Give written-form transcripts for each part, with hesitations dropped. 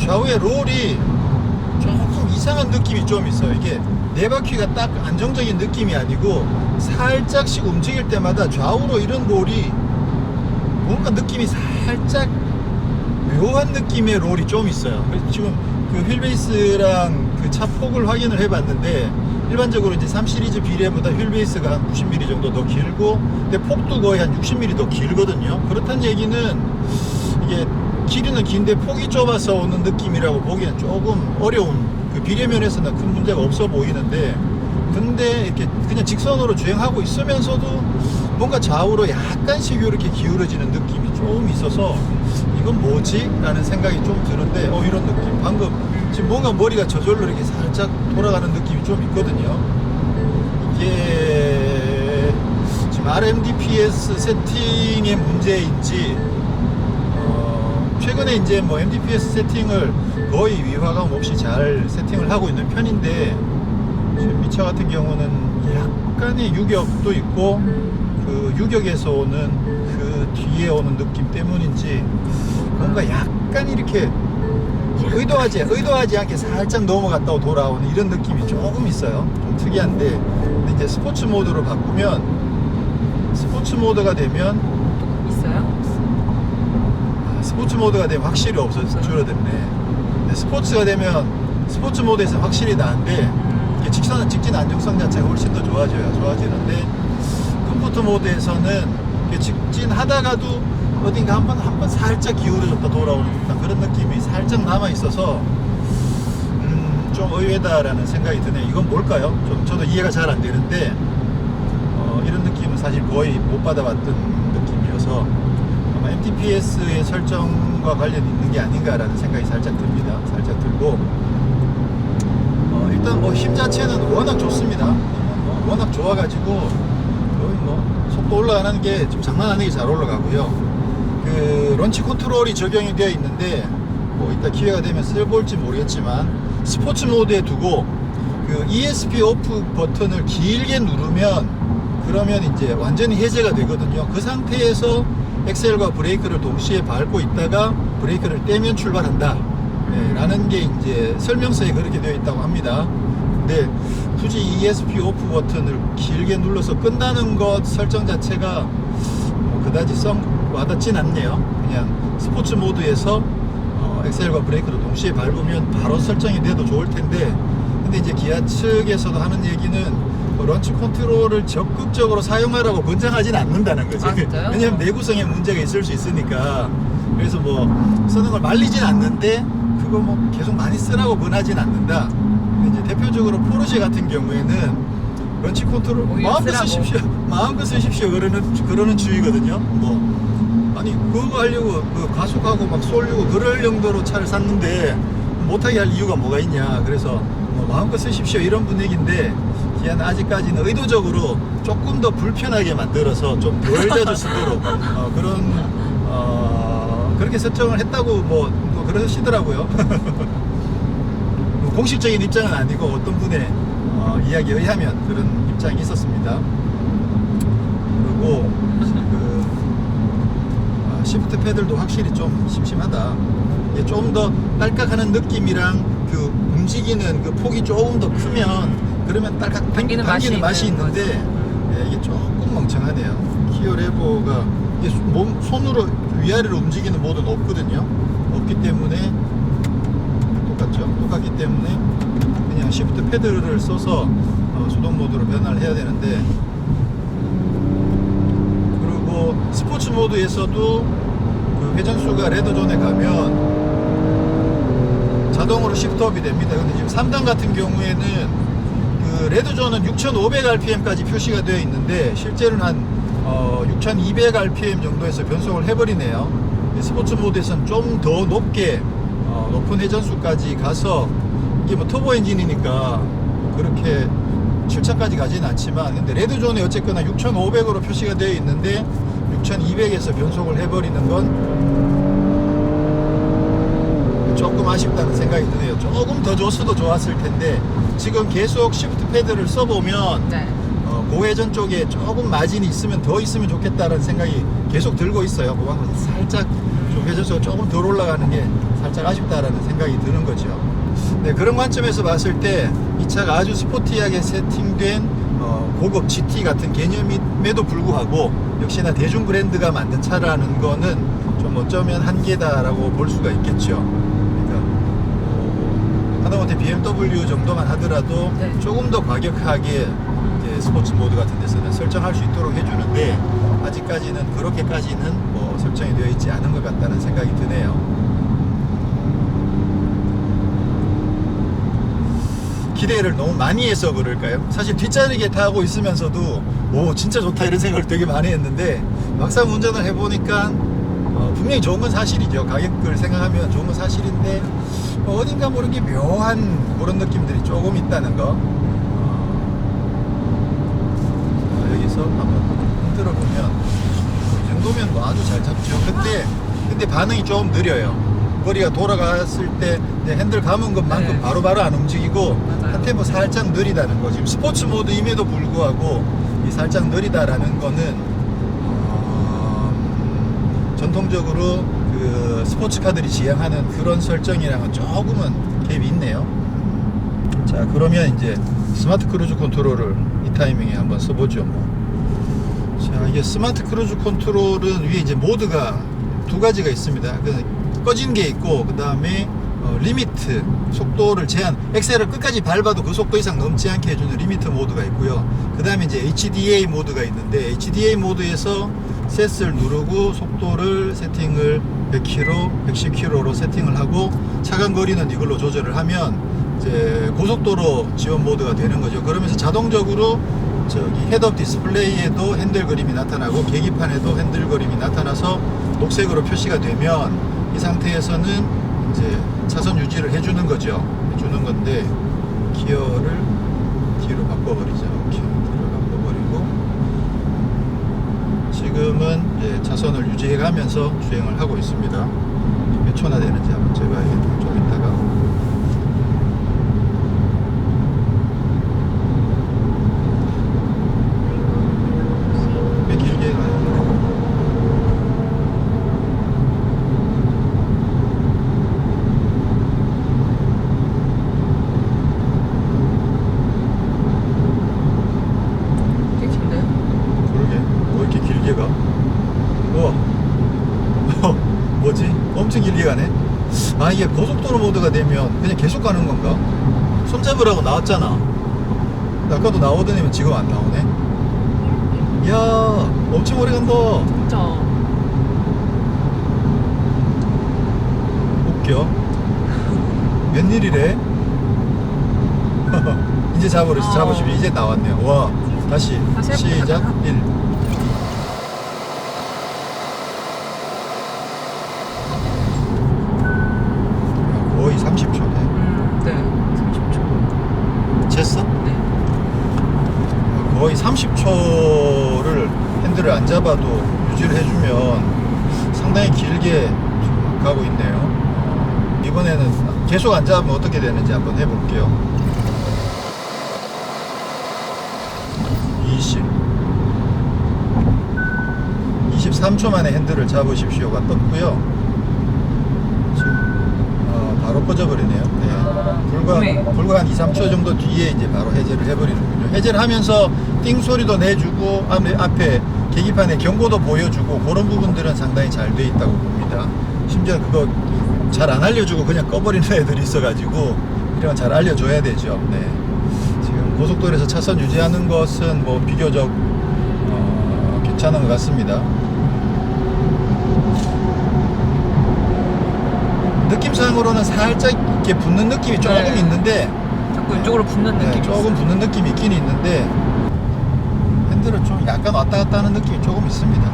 좌우의 롤이 조금 이상한 느낌이 좀 있어요. 이게 네 바퀴가 딱 안정적인 느낌이 아니고 살짝씩 움직일 때마다 좌우로 이런 롤이 뭔가 느낌이 살짝 묘한 느낌의 롤이 좀 있어요. 그래서 지금 그 휠베이스랑 그 차 폭을 확인을 해봤는데 일반적으로 이제 3 시리즈 비례보다 휠베이스가 한 90mm 정도 더 길고 근데 폭도 거의 한 60mm 더 길거든요. 그렇다는 얘기는 이게 길이는 긴데 폭이 좁아서 오는 느낌이라고 보기엔 조금 어려운, 그 비례면에서는 큰 문제가 없어 보이는데, 근데 이렇게 그냥 직선으로 주행하고 있으면서도 뭔가 좌우로 약간씩 이렇게 기울어지는 느낌이 좀 있어서 이건 뭐지? 라는 생각이 좀 드는데, 이런 느낌. 방금 지금 뭔가 머리가 저절로 이렇게 살짝 돌아가는 느낌이 좀 있거든요. 이게 지금 RMDPS 세팅의 문제인지, 최근에 이제 뭐 MDPS 세팅을 거의 위화감 없이 잘 세팅을 하고 있는 편인데, 지금 이 차 같은 경우는 약간의 유격도 있고, 그 유격에서 오는 그 뒤에 오는 느낌 때문인지 뭔가 약간 이렇게 의도하지 않게 살짝 넘어갔다고 돌아오는 이런 느낌이 조금 있어요. 좀 특이한데, 근데 이제 스포츠 모드로 바꾸면, 스포츠 모드가 되면 있어요? 스포츠 모드가 되면 확실히 없어져 줄어들네. 스포츠가 되면 스포츠 모드에서 확실히 나은데 이게 직진 안정성 자체가 훨씬 더 좋아지는데, 컴포트 모드에서는 직진하다가도 어딘가 한번 살짝 기울어졌다 돌아오는 듯한 그런 느낌이 살짝 남아 있어서 좀 의외다라는 생각이 드네요. 이건 뭘까요? 저도 이해가 잘 안 되는데, 이런 느낌은 사실 거의 못 받아봤던 느낌이어서 아마 MTPS의 설정과 관련이 있는 게 아닌가라는 생각이 살짝 듭니다. 살짝 들고, 일단 뭐 힘 자체는 워낙 좋습니다. 워낙 좋아가지고 거의 뭐 속도 올라가는 게 좀 장난 아니게 잘 올라가고요. 그 런치 컨트롤이 적용이 되어 있는데, 뭐 이따 기회가 되면 써볼지 모르겠지만 스포츠 모드에 두고 그 ESP 오프 버튼을 길게 누르면 그러면 이제 완전히 해제가 되거든요. 그 상태에서 엑셀과 브레이크를 동시에 밟고 있다가 브레이크를 떼면 출발한다, 라는 게 이제 설명서에 그렇게 되어 있다고 합니다. 근데 굳이 ESP 오프 버튼을 길게 눌러서 끈다는 것 설정 자체가 뭐 그다지 와닿진 않네요. 그냥 스포츠 모드에서 엑셀과 브레이크를 동시에 밟으면 바로 설정이 돼도 좋을 텐데, 근데 이제 기아 측에서도 하는 얘기는 런치 컨트롤을 적극적으로 사용하라고 권장하진 않는다는 거죠. 아, 진짜요? 왜냐하면 내구성에 문제가 있을 수 있으니까. 그래서 뭐 쓰는 걸 말리진 않는데 그거 뭐 계속 많이 쓰라고 권하진 않는다. 근데 이제 대표적으로 포르쉐 같은 경우에는 런치 컨트롤 마음껏 쓰십시오 그러는 주의거든요. 뭐 아니 그거 하려고 그 가속하고 막 쏠리고 그럴 용도로 차를 샀는데 못하게 할 이유가 뭐가 있냐. 그래서 뭐 마음껏 쓰십시오 이런 분위기인데, 기아는 아직까지는 의도적으로 조금 더 불편하게 만들어서 좀 덜 자주 쓰도록 그렇게 설정을 했다고 뭐 그러시더라고요. 공식적인 입장은 아니고 어떤 분의 이야기에 의하면 그런 입장이 있었습니다. 그리고 시프트 패들도 확실히 좀 심심하다. 이게 좀 더 딸깍하는 느낌이랑 그 움직이는 그 폭이 조금 더 크면 그러면 딸깍 당기는 맛이 있는데, 이게 조금 멍청하네요. 키어 레버가 이게 손으로 위아래로 움직이는 모드는 없거든요. 없기 때문에 똑같기 때문에 그냥 시프트 패드를 써서 수동 모드로 변화를 해야 되는데, 그리고 스포츠 모드에서도 그 회전수가 레드존에 가면 자동으로 시프트업이 됩니다. 근데 지금 3단 같은 경우에는 그 레드존은 6500rpm까지 표시가 되어 있는데 실제로는 한 6200rpm 정도에서 변속을 해버리네요. 스포츠 모드에서는 좀 더 높은 회전수까지 가서, 이게 뭐 터보 엔진이니까 그렇게 7000까지 가지는 않지만, 근데 레드존에 어쨌거나 6500으로 표시가 되어 있는데 6200에서 변속을 해버리는 건 조금 아쉽다는 생각이 드네요. 조금 더 줬어도 좋았을 텐데, 지금 계속 시프트 패드를 써보면 고회전 쪽에 조금 마진이 있으면 더 있으면 좋겠다는 생각이 계속 들고 있어요. 그거 살짝 좀 회전수가 조금 덜 올라가는 게 살짝 아쉽다라는 생각이 드는 거죠. 네, 그런 관점에서 봤을 때 이 차가 아주 스포티하게 세팅된 고급 GT 같은 개념임에도 불구하고 역시나 대중 브랜드가 만든 차라는 거는 좀 어쩌면 한계다라고 볼 수가 있겠죠. 그러니까 하다못해 BMW 정도만 하더라도 네. 조금 더 과격하게 이제 스포츠 모드 같은 데서는 설정할 수 있도록 해주는데 아직까지는 그렇게까지는 뭐 설정이 되어 있지 않은 것 같다는 생각이 드네요. 기대를 너무 많이 해서 그럴까요? 사실 뒷자리에 타고 있으면서도 오 진짜 좋다 이런 생각을 되게 많이 했는데 막상 운전을 해보니까 분명히 좋은 건 사실이죠. 가격을 생각하면 좋은 건 사실인데 어딘가 모르게 묘한 그런 느낌들이 조금 있다는 거. 여기서 한번 흔들어 보면 이 정도면 뭐 아주 잘 잡죠. 근데 반응이 좀 느려요. 거리가 돌아갔을 때 핸들 감은 것만큼 네. 바로바로 안 움직이고 맞아요. 한 템포 살짝 느리다는 거. 지금 스포츠 모드임에도 불구하고 이 살짝 느리다라는 거는 전통적으로 그 스포츠카들이 지향하는 그런 설정이랑은 조금은 갭이 있네요. 자, 그러면 이제 스마트 크루즈 컨트롤을 이 타이밍에 한번 써보죠. 자, 이게 스마트 크루즈 컨트롤은 위에 이제 모드가 두 가지가 있습니다. 꺼진 게 있고, 그 다음에 리미트, 속도를 제한, 엑셀을 끝까지 밟아도 그 속도 이상 넘지 않게 해주는 리미트 모드가 있고요. 그 다음에 이제 HDA 모드가 있는데, HDA 모드에서 셋을 누르고 속도를 세팅을 100km, 110km로 세팅을 하고 차간 거리는 이걸로 조절을 하면 이제 고속도로 지원 모드가 되는 거죠. 그러면서 자동적으로 저기 헤드업 디스플레이에도 핸들 그림이 나타나고 계기판에도 핸들 그림이 나타나서 녹색으로 표시가 되면 이 상태에서는 이제 차선 유지를 해주는 거죠. 해주는 건데 기어를 뒤로 바꿔버리죠. 뒤로 바꿔버리고 지금은 이제 차선을 유지해가면서 주행을 하고 있습니다. 몇 초나 되는지 한번 재봐야겠네요. 좀 이따가. 꽤 길게 가요. 꽤 긴데요? 그러게 뭐 이렇게 길게 가? 우와 뭐지? 엄청 길게 가네. 아 이게 고속도로 모드가 되면 그냥 계속 가는 건가? 손잡으라고 나왔잖아. 아까도 나오더니만 지금 안 나오네. 이야 엄청 오래 간다. 진짜. 웃겨. 웬일이래? 이제 잡으십시오. 이제 나왔네요. 와 다시 다시 해볼까요? 시작 1. 거의 30초네. 네. 30초. 쟀어? 네. 거의 30초를 핸들을 안 잡아도 유지를 해주면 상당히 길게 가고 있네요. 이번에는 계속 안 잡으면 어떻게 되는지 한번 해볼게요. 23초 만에 핸들을 잡으십시오가 떴고요. 지금 바로 꺼져버리네요. 네. 불과 한 2, 3초 정도 뒤에 이제 바로 해제를 해버리는군요. 해제를 하면서 띵 소리도 내주고 앞에 계기판에 경고도 보여주고 그런 부분들은 상당히 잘 돼 있다고 봅니다. 심지어 그거 잘 안 알려주고 그냥 꺼버리는 애들이 있어가지고 이런 건 잘 알려줘야 되죠. 네. 지금 고속도로에서 차선 유지하는 것은 뭐 비교적 괜찮은 것 같습니다. 느낌상으로는 살짝 이렇게 붙는 느낌이 조금 네. 있는데 자꾸 이쪽으로 붙는 네, 느낌이 조금 있어요. 붙는 느낌이 있긴 있는데 핸들은 좀 약간 왔다 갔다 하는 느낌이 조금 있습니다.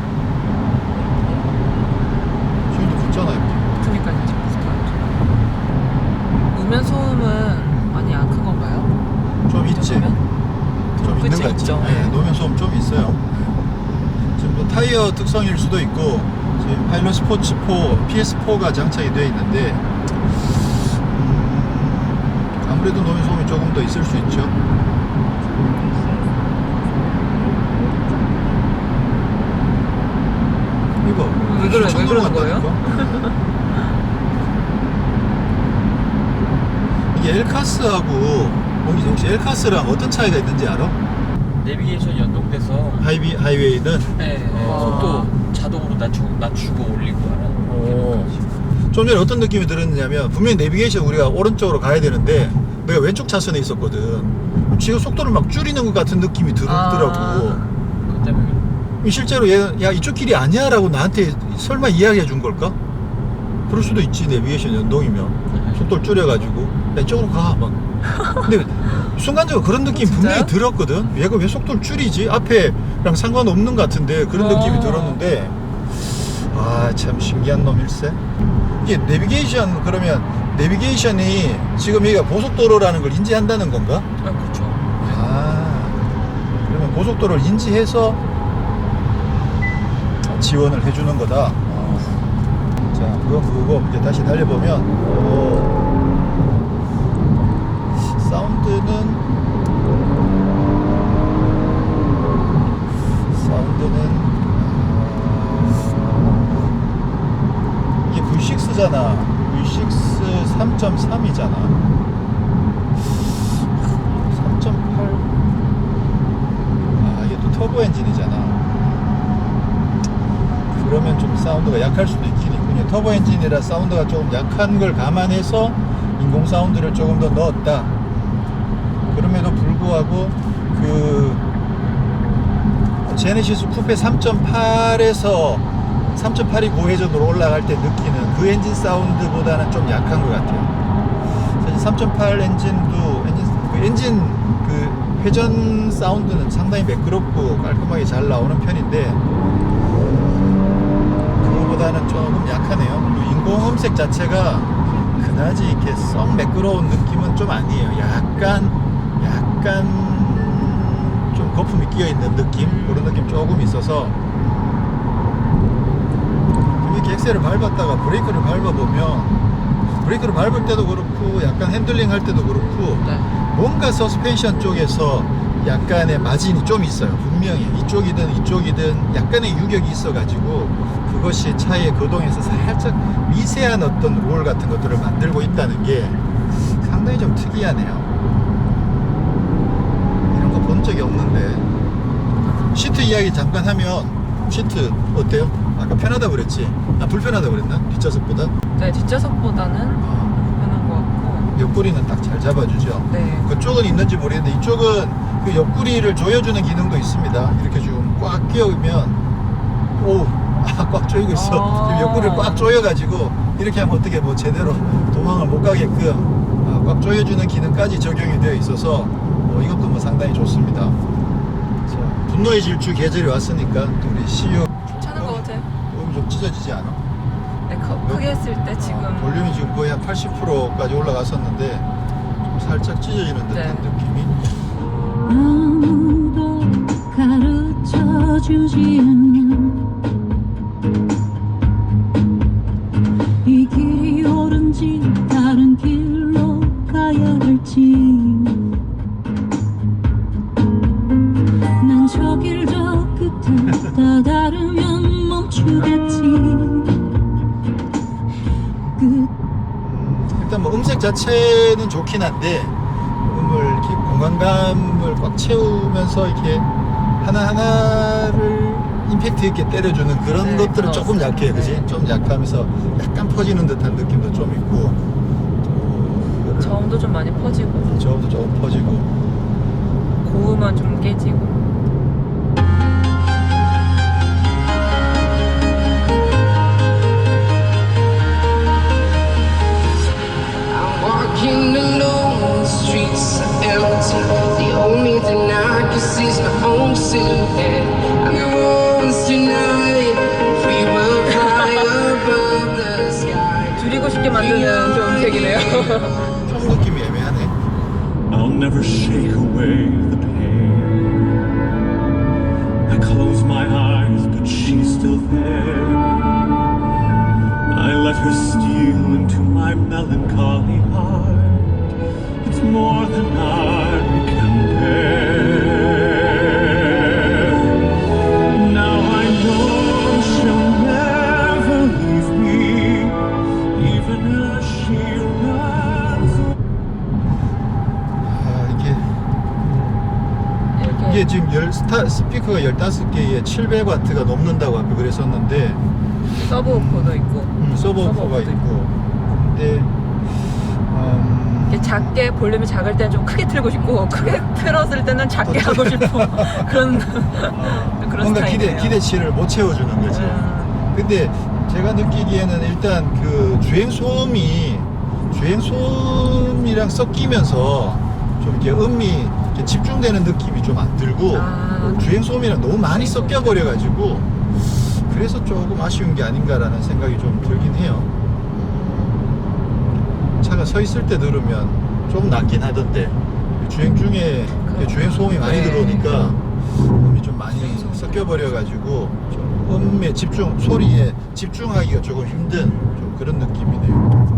저기도 붙잖아 이렇게. 그러니까 이제 붙어야죠. 우면 소음은 많이 안 큰 건가요? 좀 있지. 이 좀 있는 그치, 것 같지. 있죠. 네, 노면 소음 좀 있어요. 지금 뭐 타이어 특성일 수도 있고 지금 파일럿 스포츠 4, PS4가 장착이 되어 있는데 아무래도 노면 소음이 조금 더 있을 수 있죠. 이거 왜 그러는 거예요? 이게 엘카스하고 혹시 엘카스랑 어떤 차이가 있는지 알아? 내비게이션 연동돼서 하이웨이는 네, 와. 속도 자동으로 낮추고 올리고 하는. 좀 전에 어떤 느낌이 들었냐면 분명히 내비게이션 우리가 오른쪽으로 가야 되는데 내가 왼쪽 차선에 있었거든. 지금 속도를 막 줄이는 것 같은 느낌이 들더라고. 그것 때문에. 실제로 야 이쪽 길이 아니야 라고 나한테 설마 이야기해 준 걸까? 그럴 수도 있지. 내비게이션 연동이면 속도를 줄여가지고 야 이쪽으로 가 막. 근데 순간적으로 그런 느낌 분명히 들었거든. 얘가 왜 속도를 줄이지? 앞에랑 상관없는 것 같은데 그런 느낌이 들었는데 아 참 신기한 놈일세. 이게 내비게이션 그러면 내비게이션이 지금 여기가 고속도로라는 걸 인지한다는 건가? 그렇죠. 아 그러면 고속도로를 인지해서 지원을 해주는 거다. 자 그건 그거고 이제 다시 달려보면 사운드는 이게 V6잖아. V6 3.3이잖아. 3.8 이게 또 터보 엔진이잖아. 그러면 좀 사운드가 약할 수도 있긴 있군요. 터보 엔진이라 사운드가 조금 약한 걸 감안해서 인공 사운드를 조금 더 넣었다. 그럼에도 불구하고 그 제네시스 쿠페 3.8에서 3.8이 고회전으로 올라갈 때 느끼는 그 엔진 사운드보다는 좀 약한 것 같아요. 사실 3.8 엔진도 엔진 그 회전 사운드는 상당히 매끄럽고 깔끔하게 잘 나오는 편인데 그거보다는 조금 약하네요. 그리고 인공 음색 자체가 그다지 이렇게 썩 매끄러운 느낌은 좀 아니에요. 약간 좀 거품이 끼어있는 느낌? 그런 느낌 조금 있어서 이렇게 엑셀을 밟았다가 브레이크를 밟아보면 브레이크를 밟을 때도 그렇고 약간 핸들링 할 때도 그렇고 네. 뭔가 서스펜션 쪽에서 약간의 마진이 좀 있어요. 분명히 이쪽이든 약간의 유격이 있어가지고 그것이 차의 거동에서 살짝 미세한 어떤 롤 같은 것들을 만들고 있다는 게 상당히 좀 특이하네요. 이런 거 본 적이 없는데. 시트 이야기 잠깐 하면 시트 어때요? 아까 편하다 그랬지? 불편하다 그랬나? 뒷좌석보다? 네, 뒷좌석보다는 편한 것 같고. 옆구리는 딱 잘 잡아주죠. 네. 그쪽은 있는지 모르겠는데 이쪽은 그 옆구리를 조여주는 기능도 있습니다. 이렇게 좀 꽉 끼우면 꽉 조이고 있어. 지금 옆구리를 꽉 조여가지고 이렇게 하면 어떻게 뭐 제대로 도망을 못 가게끔 꽉 조여주는 기능까지 적용이 되어 있어서 이것도 뭐 상당히 좋습니다. 자, 분노의 질주 계절이 왔으니까 또 우리 CU 괜찮은 것 같아요. 좀 찢어지지 않아? 네, 크게 했을 때 지금. 볼륨이 지금 거의 한 80%까지 올라갔었는데 좀 살짝 찢어지는 듯한 네. 느낌이. 아무도 가르쳐주지 않는 이 길이 옳은지 다른 길로 가야 할지 난 저 길 저 끝에 다다르면 멈추겠지 일단 뭐 음색 자체는 좋긴 한데 음을 이렇게 공간감을 꽉 채우면서 이렇게 하나하나를 임팩트 있게 때려주는 그런 네, 것들은 조금 그렇습니다. 약해요. 그지? 네. 좀 약하면서 약간 퍼지는 듯한 느낌도 좀 있고 또 저음도 좀 많이 퍼지고 저음도 조금 퍼지고 고음은 좀 깨지고. Walking alone, the streets are empty. The only thing I can see is my own silhouette. I'm the ones tonight. We will fly above the sky. 줄이고 싶게 만드는 좀 음색이네요. 좀 느낌이 애매하네. I'll never shake away the pain. I close my eyes, but she's still there. I let her steal into my melancholy heart. It's more than I can bear. Now I know she'll 이게 지금 스피커가 15개에 700W가 넘는다고 아까 그랬었는데 서브우퍼도 있고. 서버오퍼가 있고 근데 이게 작게 볼륨이 작을 때는 좀 크게 틀고 싶고 크게 틀었을 때는 작게 하고 싶고 그런 뭔가 스타일이에요. 기대치를 못 채워주는 거지. 근데 제가 느끼기에는 일단 그 주행소음이랑 섞이면서 좀 이렇게 음이 이렇게 집중되는 느낌이 좀 안 들고 주행소음이랑 너무 많이 섞여 버려가지고 그래서 조금 아쉬운 게 아닌가라는 생각이 좀 들긴 해요. 차가 서 있을 때 들으면 좀 낫긴 하던데 주행 중에 주행 소음이 많이 들어오니까 음이 좀 많이 섞여 버려가지고 좀 음에 소리에 집중하기가 조금 힘든 좀 그런 느낌이네요.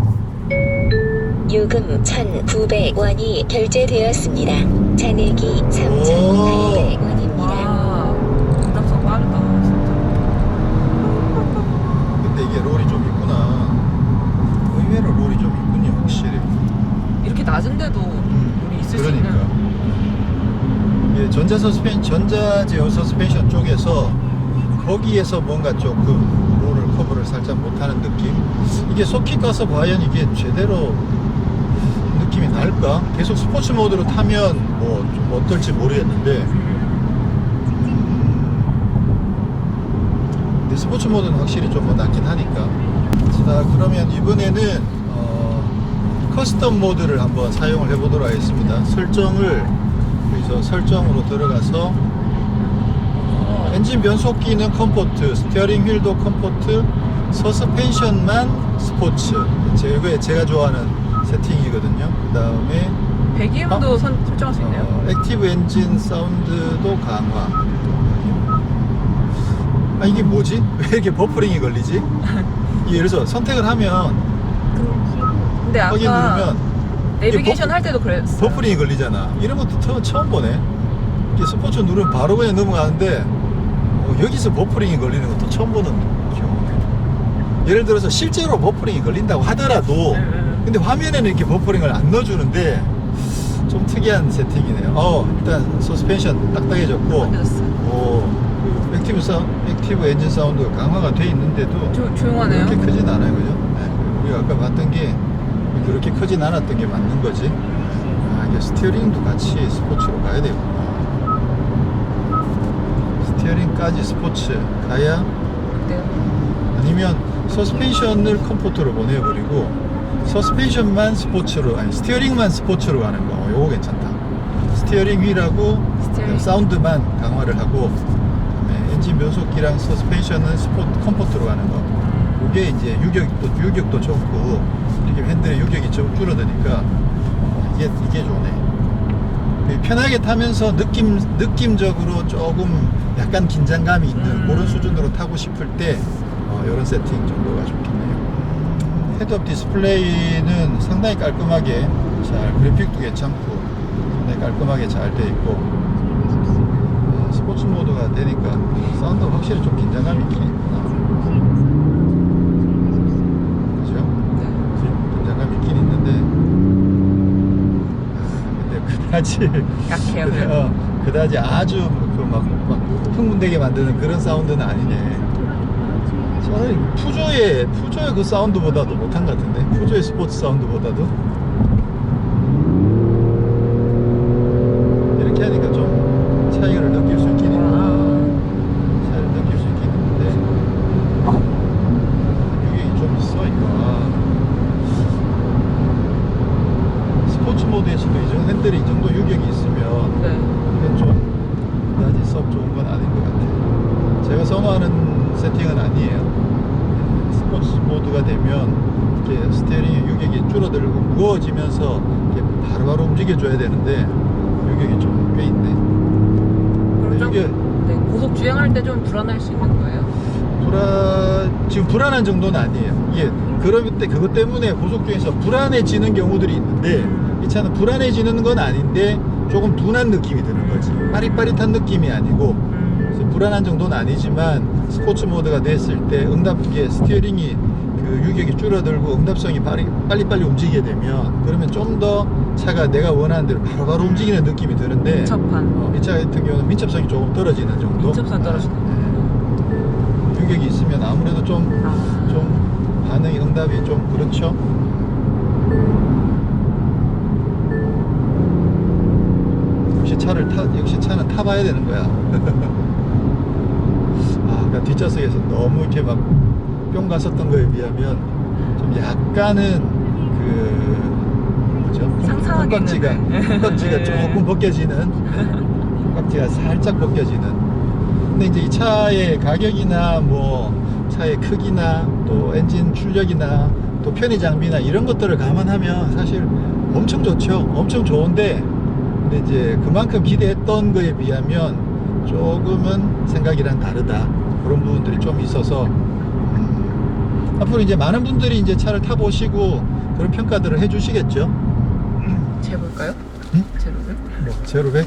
요금 1,900원이 결제되었습니다. 잔액이 3,800원입니다. 와, 응답성 빠르다. 진짜. 근데 이게 롤이 좀 있구나. 의외로 롤이 좀 있군요, 확실히. 이렇게 낮은데도 우리 있을 수 그러니까. 있는. 이게 전자제어 서스펜션 쪽에서 거기에서 뭔가 조금 롤을 커버를 살짝 못하는 느낌. 이게 소킷 가서 과연 이게 제대로 느낌이 날까? 계속 스포츠 모드로 타면 뭐 좀 어떨지 모르겠는데 근데 스포츠 모드는 확실히 좀 뭐 낫긴 하니까. 자, 그러면 이번에는 커스텀 모드를 한번 사용을 해보도록 하겠습니다. 여기서 설정으로 들어가서 엔진 변속기는 컴포트, 스티어링 휠도 컴포트, 서스펜션만 스포츠. 제가 좋아하는 세팅이거든요. 그 다음에 배기음도 설정할 수 있네요. 액티브 엔진 사운드도 강화. 아, 이게 뭐지? 왜 이렇게 버퍼링이 걸리지? 이게 예를 들어서 선택을 하면 근데 확인 아까 누르면 내비게이션 할 때도 그랬어요. 버퍼링이 걸리잖아. 이런 것도 처음 보네. 이게 스포츠 누르면 바로 그냥 넘어가는데 여기서 버퍼링이 걸리는 것도 처음 보는 경우네. 예를 들어서 실제로 버퍼링이 걸린다고 하더라도 근데 화면에는 이렇게 버퍼링을 안 넣어주는데 좀 특이한 세팅이네요. 일단 서스펜션 딱딱해졌고 그 액티브 엔진 사운드가 강화가 돼 있는데도 조용하네요. 그렇게 크진 않아요, 그죠? 네. 우리가 아까 봤던 게 그렇게 크진 않았던 게 맞는 거지. 이게 스티어링도 같이 스포츠로 가야 되구나. 스티어링까지 스포츠 가야 아니면 서스펜션을 컴포트로 보내버리고 서스펜션만 스포츠로 스티어링만 스포츠로 가는 거. 요거 괜찮다. 스티어링 휠하고 사운드만 강화를 하고 그다음에 엔진 변속기랑 서스펜션은 컴포트로 가는 거. 이게 이제 유격도 좋고 이렇게 핸들의 유격이 좀 줄어드니까 이게 좋네. 편하게 타면서 느낌적으로 조금 약간 긴장감이 있는 그런 수준으로 타고 싶을 때 이런 세팅 정도가 좋겠네요. 헤드업 디스플레이는 상당히 깔끔하게 그래픽도 괜찮고 상당히 깔끔하게 잘 돼 있고 스포츠 모드가 되니까 사운드가 확실히 좀 긴장감이 있긴 있구나. 그죠? 긴장감이 있긴 있는데 근데 그다지 약해요. 그다지 아주 막 흥분되게 만드는 그런 사운드는 아니네. 저는 푸조의 그 사운드보다도 못한 것 같은데, 푸조의 스포츠 사운드보다도 이렇게 하니까 좀 차이를 느낄 수 있긴 있는데 유격이 좀 있어. 이거 스포츠 모드에서도 핸들이 이 정도 유격이 있으면 이건 좀 그다지 썩 좋은 건 아닌 것 같아요. 제가 선호하는 세팅은 아니에요. 스포츠 모드가 되면 이렇게 스티어링의 유격이 줄어들고 무거워지면서 이렇게 바로바로 움직여줘야 되는데 유격이 좀 꽤 있네. 그럼 좀 고속 주행할 때 좀 불안할 수 있는 거예요? 지금 불안한 정도는 아니에요. 이게 그것 때문에 고속 주행에서 불안해지는 경우들이 있는데 이 차는 불안해지는 건 아닌데 조금 둔한 느낌이 드는 거지. 빠릿빠릿한 느낌이 아니고 불안한 정도는 아니지만 스포츠 모드가 됐을 때 응답하게 스티어링이 그 유격이 줄어들고 응답성이 빨리빨리 움직이게 되면 그러면 좀 더 차가 내가 원하는 대로 바로바로 움직이는 느낌이 드는데 민첩한. 이 차 같은 경우는 민첩성이 조금 떨어지는 정도. 민첩성 떨어지네. 유격이 있으면 아무래도 좀 반응이 응답이 좀 그렇죠. 역시 차는 타봐야 되는 거야. 그러니까 뒷좌석에서 너무 이렇게 막 뿅 갔었던 거에 비하면 좀 약간은 상상하기 콩깍지가 조금 벗겨지는, 콩깍지가 살짝 벗겨지는. 근데 이제 이 차의 가격이나 뭐 차의 크기나 또 엔진 출력이나 또 편의 장비나 이런 것들을 감안하면 사실 엄청 좋죠. 엄청 좋은데 근데 이제 그만큼 기대했던 거에 비하면 조금은 생각이랑 다르다, 그런 부분들이 좀 있어서 앞으로 이제 많은 분들이 이제 차를 타보시고 그런 평가들을 해주시겠죠. 재볼까요? 응? 제로를? 뭐 제로 100?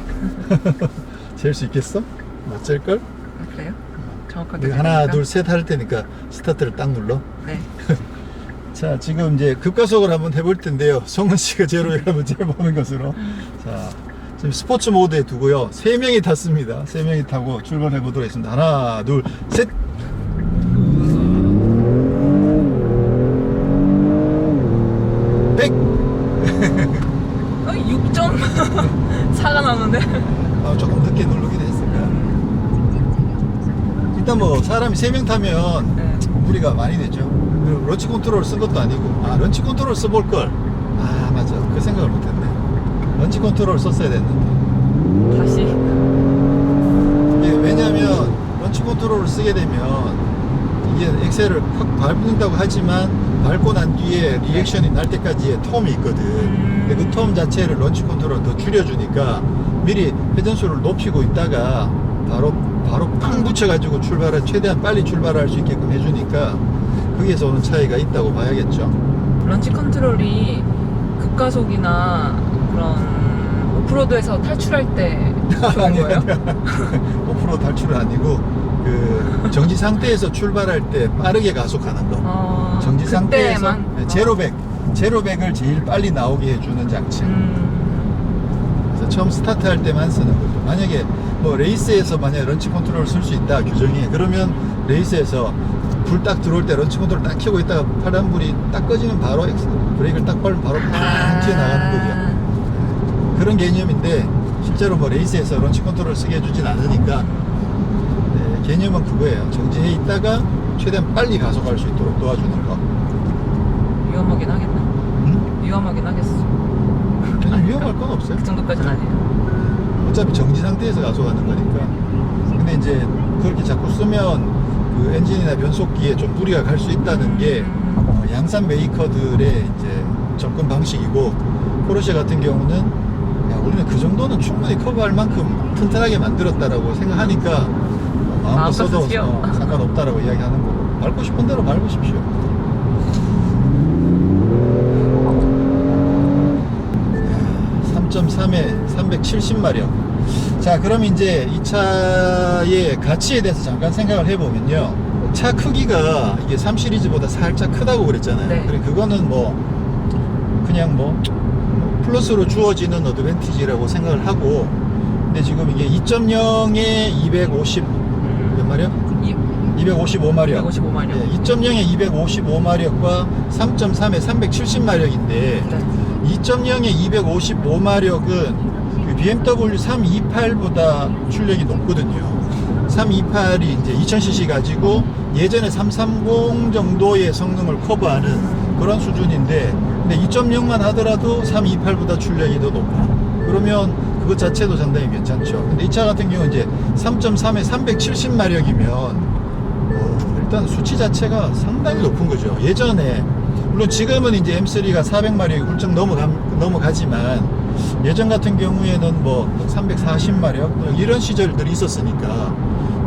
잴 수 있겠어? 못 잴걸? 그래요? 정확하게 내가 하나 재니까? 둘 셋 할 테니까 스타트를 딱 눌러. 네. 자, 지금 이제 급가속을 한번 해볼 텐데요. 성은 씨가 제로를 한번 재보는 것으로. 자, 지금 스포츠 모드에 두고요. 3명이 탔습니다. 3명이 타고 출발해 보도록 하겠습니다. 하나, 둘, 셋! 100! 6.4가 나오는데. 조금 늦게 누르기도 했을까. 일단 뭐 사람이 3명 타면 네. 무리가 많이 되죠. 그리고 런치 컨트롤 쓴 것도 아니고, 런치 컨트롤 써볼 걸. 맞아, 그 생각을 못했네. 런치 컨트롤 썼어야 됐는데. 다시. 이게 왜냐면 런치 컨트롤을 쓰게 되면 이게 엑셀을 확 밟는다고 하지만 밟고 난 뒤에 리액션이 날 때까지의 텀이 있거든. 근데 그 텀 자체를 런치 컨트롤을 더 줄여주니까 미리 회전수를 높이고 있다가 바로 팡 붙여가지고 최대한 빨리 출발할 수 있게끔 해주니까 거기에서 오는 차이가 있다고 봐야겠죠. 런치 컨트롤이 급가속이나 그런 오프로드에서 탈출할 때 좋은 거예요? 오프로드 탈출은 아니고 그 정지 상태에서 출발할 때 빠르게 가속하는 거. 정지 상태에서 그때만? 제로백을 제일 빨리 나오게 해주는 장치. 그래서 처음 스타트할 때만 쓰는 거죠. 만약에 뭐 레이스에서 만약에 런치 컨트롤을 쓸 수 있다 규정이, 그러면 레이스에서 불 딱 들어올 때 런치 컨트롤 딱 켜고 있다가 파란불이 딱 꺼지면 바로 브레이크를 딱 밟으면 바로 팍 튀어나가는 거죠. 그런 개념인데 실제로 뭐 레이스에서 런치 컨트롤을 쓰게 해주진 않으니까 개념은 그거예요. 정지해 있다가 최대한 빨리 가속할 수 있도록 도와주는 거. 위험하긴 하겠네. 응? 위험하긴 하겠어. 그냥 위험할 건 없어요. 그 정도까지는 아니에요. 어차피 정지 상태에서 가속하는 거니까. 근데 이제 그렇게 자꾸 쓰면 그 엔진이나 변속기에 좀 무리가 갈 수 있다는 게 양산 메이커들의 이제 접근 방식이고, 포르쉐 같은 경우는 우리는 그 정도는 충분히 커버할 만큼 튼튼하게 만들었다라고 생각하니까 마음껏 써도 상관없다라고 이야기하는 거고, 밟고 싶은 대로 밟으십시오. 3.3에 370마력. 자, 그럼 이제 이 차의 가치에 대해서 잠깐 생각을 해보면요, 차 크기가 이게 3 시리즈보다 살짝 크다고 그랬잖아요. 네. 그래, 그거는 뭐 그냥 뭐 플러스로 주어지는 어드밴티지라고 생각을 하고, 근데 지금 이게 2.0에 250 몇 마력? 255마력. 255마력. 예, 2.0에 255마력과 3.3에 370마력인데 네. 2.0에 255마력은 BMW 328보다 출력이 높거든요. 328이 이제 2000cc 가지고 예전에 330 정도의 성능을 커버하는 그런 수준인데, 근데 2.0만 하더라도 328보다 출력이 더 높아. 그러면 그것 자체도 상당히 괜찮죠. 근데 이 차 같은 경우는 이제 3.3에 370마력이면 일단 수치 자체가 상당히 높은 거죠. 예전에 물론 지금은 이제 M3가 400마력이 훌쩍 넘어가지만 예전 같은 경우에는 뭐 340마력 이런 시절들이 있었으니까,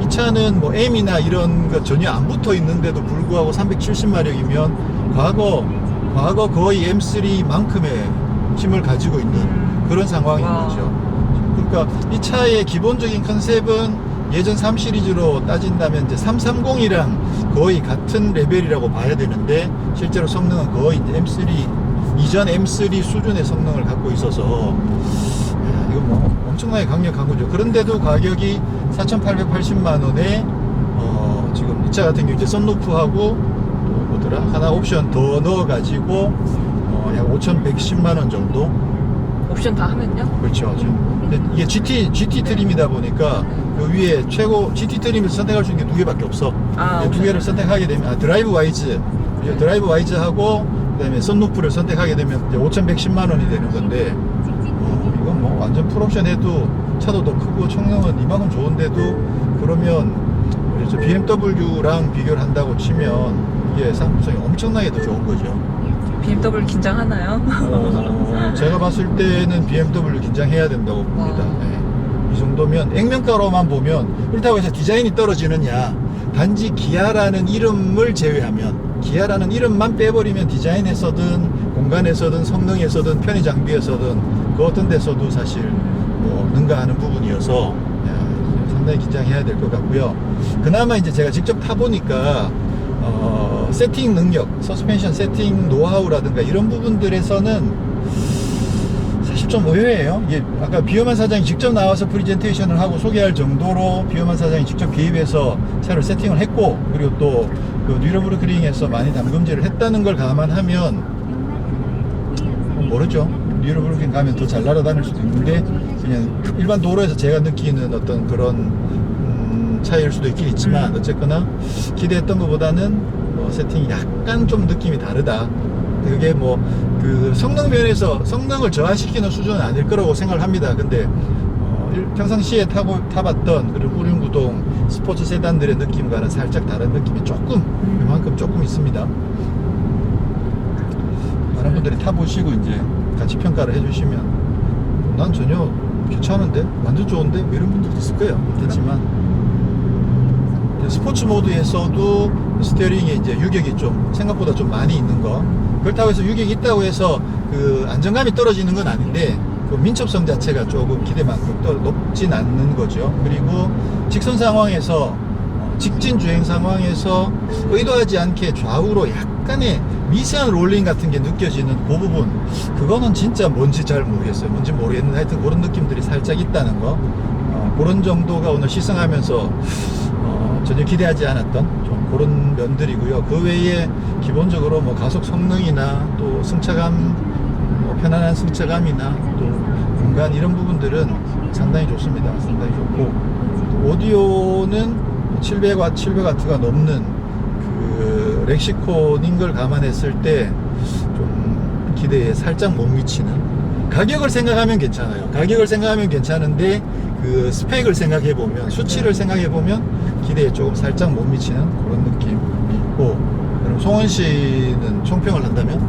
이 차는 뭐 M이나 이런 거 전혀 안 붙어 있는데도 불구하고 370마력이면 과거 거의 M3만큼의 힘을 가지고 있는 그런 상황인 거죠. 그러니까 이 차의 기본적인 컨셉은 예전 3 시리즈로 따진다면 이제 330이랑 거의 같은 레벨이라고 봐야 되는데 실제로 성능은 거의 이제 M3 이전 M3 수준의 성능을 갖고 있어서 이거 뭐 엄청나게 강력한 거죠. 그런데도 가격이 4,880만 원에 지금 이 차 같은 경우 이제 썬루프하고 또 뭐더라 하나 옵션 더 넣어가지고 약 5,110만 원 정도. 옵션 다 하면요? 그렇죠. 근데 이게 GT 트림이다 보니까 요 위에 최고 GT 트림에서 선택할 수 있는 게 2개밖에 없어. 아, 두 개를 선택하게 되면 드라이브 와이즈 하고 그다음에 썬루프를 선택하게 되면 이제 5,110만 원이 되는 건데 이건 뭐 완전 풀옵션 해도 차도 더 크고 성능은 이만큼 좋은데도 그러면 우리 BMW랑 비교를 한다고 치면 이게 상품성이 엄청나게 더 좋은 거죠. BMW 긴장하나요? 제가 봤을 때는 BMW 긴장해야 된다고 봅니다. 네. 이 정도면 액면가로만 보면 그렇다고 해서 디자인이 떨어지느냐, 단지 기아라는 이름을 제외하면, 기아라는 이름만 빼버리면 디자인에서든 공간에서든 성능에서든 편의 장비에서든 그 어떤 데서도 사실 뭐 능가하는 부분이어서 상당히 긴장해야 될 것 같고요. 그나마 이제 제가 직접 타보니까 세팅 능력, 서스펜션 세팅 노하우라든가 이런 부분들에서는 사실 좀 의외예요. 이게 아까 비어만 사장이 직접 나와서 프리젠테이션을 하고 소개할 정도로 비어만 사장이 직접 개입해서 차를 세팅을 했고, 그리고 또 그 뉴러브르크링에서 많이 담금질을 했다는 걸 감안하면 모르죠. 뉴러브르크링 가면 더 잘 날아다닐 수도 있는데 그냥 일반 도로에서 제가 느끼는 어떤 그런 차이일 수도 있긴 있지만 어쨌거나 기대했던 것보다는 세팅이 약간 좀 느낌이 다르다. 그게 뭐 그 성능 면에서 성능을 저하시키는 수준은 아닐 거라고 생각을 합니다. 근데 평상시에 타봤던 그런 후륜구동 스포츠 세단들의 느낌과는 살짝 다른 느낌이 이만큼 조금 있습니다. 많은 분들이 타보시고 이제 같이 평가를 해주시면 난 전혀 괜찮은데, 완전 좋은데 뭐 이런 분들도 있을 거예요. 있겠지만 스포츠 모드에서도 스티어링에 이제 유격이 좀 생각보다 좀 많이 있는 거, 그렇다고 해서 유격이 있다고 해서 그 안정감이 떨어지는 건 아닌데 그 민첩성 자체가 조금 기대만큼 높진 않는 거죠. 그리고 직선 상황에서 직진 주행 상황에서 의도하지 않게 좌우로 약간의 미세한 롤링 같은 게 느껴지는 그 부분, 그거는 진짜 뭔지 잘 모르겠어요. 뭔지 모르겠는데 하여튼 그런 느낌들이 살짝 있다는 거, 그런 정도가 오늘 시승하면서 전혀 기대하지 않았던 좀 그런 면들이고요. 그 외에 기본적으로 뭐 가속 성능이나 또 승차감, 편안한 승차감이나 또 공간 이런 부분들은 상당히 좋습니다. 상당히 좋고, 오디오는 700W가 넘는 그 렉시콘인 걸 감안했을 때 좀 기대에 살짝 못 미치는, 가격을 생각하면 괜찮아요. 가격을 생각하면 괜찮은데 그 스펙을 생각해보면, 수치를 생각해보면 기대에 조금 살짝 못 미치는 그런 느낌이 있고, 그럼 송원 씨는 총평을 한다면?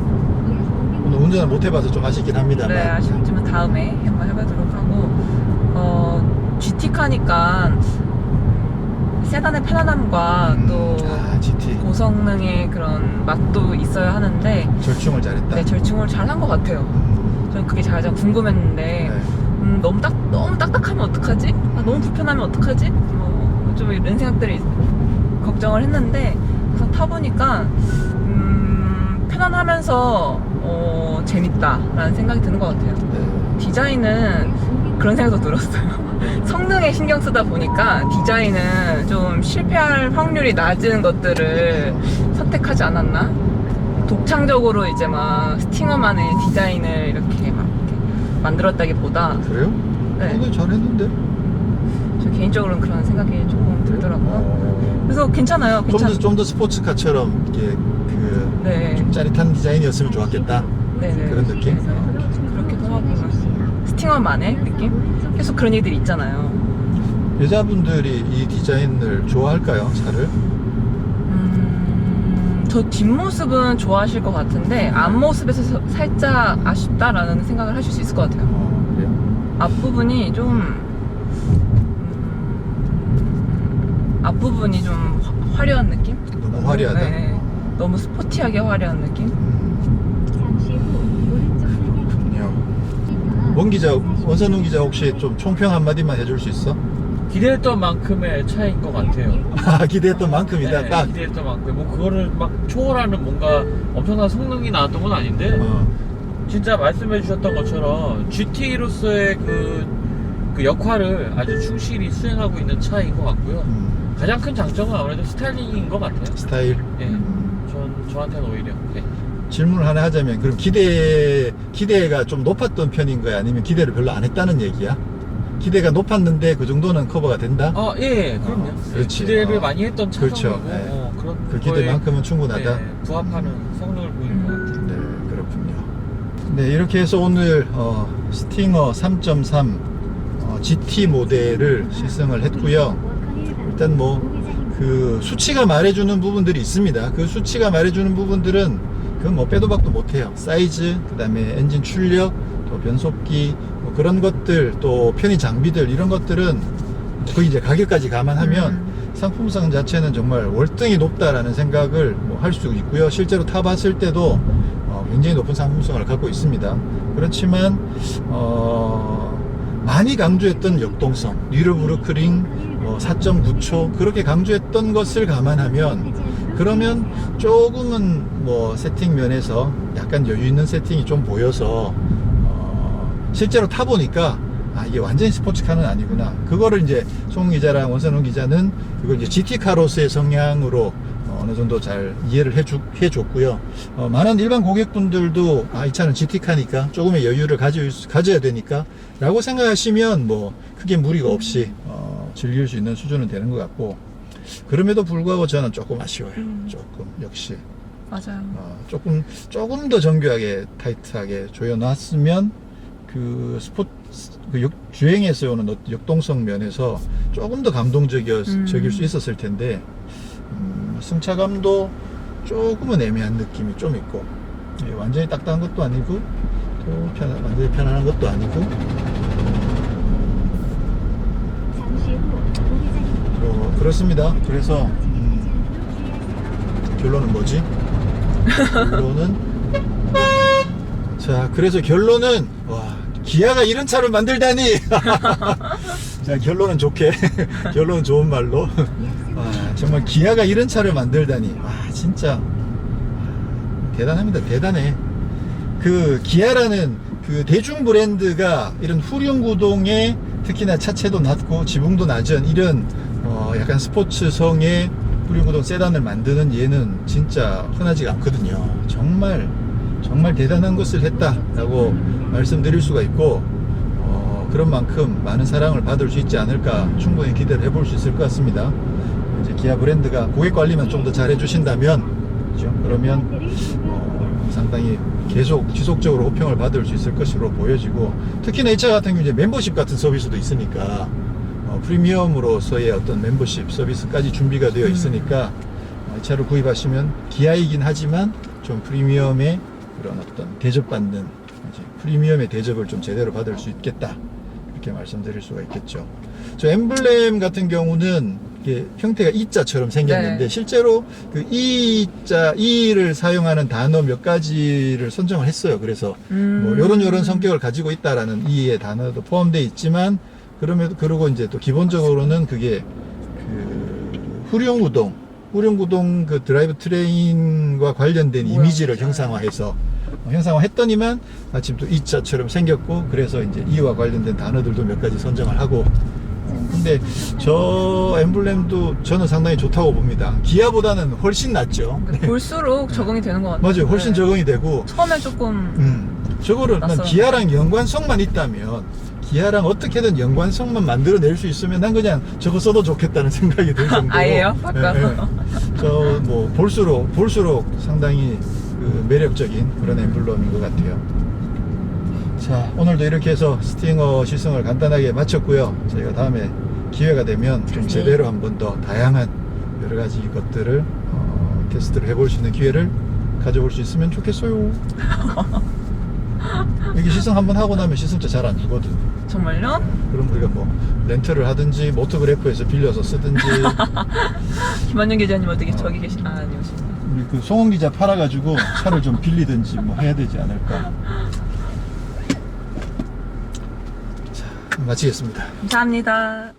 오늘 운전을 못 해봐서 좀 아쉽긴 합니다만. 네, 아쉽지만 다음에 한번 해보도록 하고, GT카니까 세단의 편안함과 또 GT 고성능의 그런 맛도 있어야 하는데 절충을 잘했다. 네, 절충을 잘한 것 같아요. 저는 그게 가장 궁금했는데 네. 너무 딱딱하면 어떡하지? 너무 불편하면 어떡하지? 좀 이런 생각들이 걱정을 했는데 그래서 타보니까 편안하면서 재밌다라는 생각이 드는 것 같아요. 네. 디자인은 그런 생각도 들었어요. 성능에 신경 쓰다 보니까 디자인은 좀 실패할 확률이 낮은 것들을 선택하지 않았나? 독창적으로 이제 막 스팅어만의 디자인을 이렇게 만들었다기보다. 그래요? 네. 근데 잘했는데? 저 개인적으로는 그런 생각이 조금 들더라고요. 그래서 괜찮아요. 좀 더 스포츠카처럼 이게 네. 좀 짜릿한 디자인이었으면 좋았겠다. 네네. 그런 느낌? 그렇기도 하고 스팅어만의 느낌? 계속 그런 얘기들이 있잖아요. 여자분들이 이 디자인을 좋아할까요? 차를? 저 뒷모습은 좋아하실 것 같은데 앞모습에서 살짝 아쉽다라는 생각을 하실 수 있을 것 같아요. 그래요? 앞부분이 좀 화려한 느낌? 너무 화려하다? 네. 너무 스포티하게 화려한 느낌? 그렇군요. 원선 기자 혹시 좀 총평 한마디만 해줄 수 있어? 기대했던 만큼의 차이인 것 같아요. 아, 기대했던 만큼이다. 네, 딱. 기대했던 만큼. 뭐 그거를 막 초월하는 뭔가 엄청난 성능이 나왔던 건 아닌데 진짜 말씀해 주셨던 것처럼 GT로서의 그 역할을 아주 충실히 수행하고 있는 차인 것 같고요. 가장 큰 장점은 아무래도 스타일링인 것 같아요. 스타일. 예, 저한테는 오히려. 예. 질문을 하나 하자면, 그럼 기대가 좀 높았던 편인 거야? 아니면 기대를 별로 안 했다는 얘기야? 기대가 높았는데 그 정도는 커버가 된다? 예, 그럼요. 그렇지. 기대를 많이 했던 차종이고 그렇죠. 네. 그런 그 거에, 기대만큼은 충분하다? 부합하는 성능을 보이는 것 같아요. 네, 그렇군요. 네, 이렇게 해서 오늘 스팅어 3.3 GT 모델을 시승을 했고요. 일단 뭐 그 수치가 말해주는 부분들이 있습니다. 그 수치가 말해주는 부분들은 그건 뭐 빼도 박도 못해요. 사이즈, 그 다음에 엔진 출력, 또 변속기, 뭐 그런 것들, 또 편의 장비들, 이런 것들은 거의 이제 가격까지 감안하면 상품성 자체는 정말 월등히 높다라는 생각을 뭐 할 수 있고요. 실제로 타봤을 때도 굉장히 높은 상품성을 갖고 있습니다. 그렇지만 많이 강조했던 역동성, 뉴르부르크링 4.9초 그렇게 강조했던 것을 감안하면, 그러면 조금은 뭐 세팅 면에서 약간 여유 있는 세팅이 좀 보여서 실제로 타보니까 이게 완전히 스포츠카는 아니구나. 그거를 이제 송은 기자랑 원선웅 기자는 그걸 이제 GT카로서의 성향으로 어느 정도 잘 이해를 해줬고요. 많은 일반 고객분들도 이 차는 GT카니까 조금의 여유를 가져야 되니까 라고 생각하시면 뭐 크게 무리가 없이 즐길 수 있는 수준은 되는 것 같고, 그럼에도 불구하고 저는 조금 아쉬워요. 조금 역시 맞아요. 조금 더 정교하게 타이트하게 조여놨으면 그 주행에서 오는 역동성 면에서 조금 더 감동적일 수 있었을 텐데, 승차감도 조금은 애매한 느낌이 좀 있고, 완전히 딱딱한 것도 아니고 또 완전히 편안한 것도 아니고, 그렇습니다. 그래서 결론은 뭐지? 결론은 기아가 이런 차를 만들다니. 자, 결론은 좋게 결론은 좋은 말로 정말 기아가 이런 차를 만들다니 진짜 대단합니다. 대단해. 그 기아라는 그 대중 브랜드가 이런 후륜구동에 특히나 차체도 낮고 지붕도 낮은 이런 약간 스포츠성의 후륜구동 세단을 만드는 얘는 진짜 흔하지가 않거든요. 정말 대단한 것을 했다라고 말씀드릴 수가 있고, 그런 만큼 많은 사랑을 받을 수 있지 않을까 충분히 기대를 해볼 수 있을 것 같습니다. 이제 기아 브랜드가 고객 관리만 좀 더 잘 해주신다면, 그렇죠? 그러면 상당히 계속 지속적으로 호평을 받을 수 있을 것으로 보여지고, 특히나 이 차 같은 경우 이제 멤버십 같은 서비스도 있으니까 프리미엄으로서의 어떤 멤버십 서비스까지 준비가 되어 있으니까 이 차를 구입하시면 기아이긴 하지만 좀 프리미엄의 그런 어떤 대접받는 프리미엄의 대접을 좀 제대로 받을 수 있겠다, 이렇게 말씀드릴 수가 있겠죠. 저 엠블렘 같은 경우는 이게 형태가 E자처럼 생겼는데, 네. 실제로 그 E를 사용하는 단어 몇 가지를 선정을 했어요. 그래서 뭐 요런 성격을 가지고 있다라는 E의 단어도 포함되어 있지만, 그러고 이제 또 기본적으로는 그게 그 후륜구동 그 드라이브 트레인과 관련된 이미지를 형상화했더니만 마침 또 E자처럼 생겼고, 그래서 이제 E와 관련된 단어들도 몇 가지 선정을 하고. 근데 저 엠블렘도 저는 상당히 좋다고 봅니다. 기아보다는 훨씬 낫죠. 볼수록 적응이 되는 것 같아요. 맞아요. 훨씬 적응이 되고. 처음에 조금 저거를 난 낯설어. 기아랑 연관성만 있다면, 기아랑 어떻게든 연관성만 만들어낼 수 있으면 난 그냥 저거 써도 좋겠다는 생각이 들 정도로. 아예요? 바꿔서. 저 뭐 볼수록 상당히 그 매력적인 그런 엠블럼인 것 같아요. 자, 오늘도 이렇게 해서 스팅어 시승을 간단하게 마쳤고요. 저희가 다음에 기회가 되면 좀 제대로 한 번 더 다양한 여러 가지 것들을 테스트를 해볼 수 있는 기회를 가져볼 수 있으면 좋겠어요. 여기 시승 한번 하고 나면 시승차 잘 안 주거든. 정말요? 그럼 우리가 뭐 렌트를 하든지 모터그래프에서 빌려서 쓰든지. 김한영 기자님 어떻게 저기 아니오시네. 우리 그 송은 기자 팔아가지고 차를 좀 빌리든지 뭐 해야 되지 않을까. 자, 마치겠습니다. 감사합니다.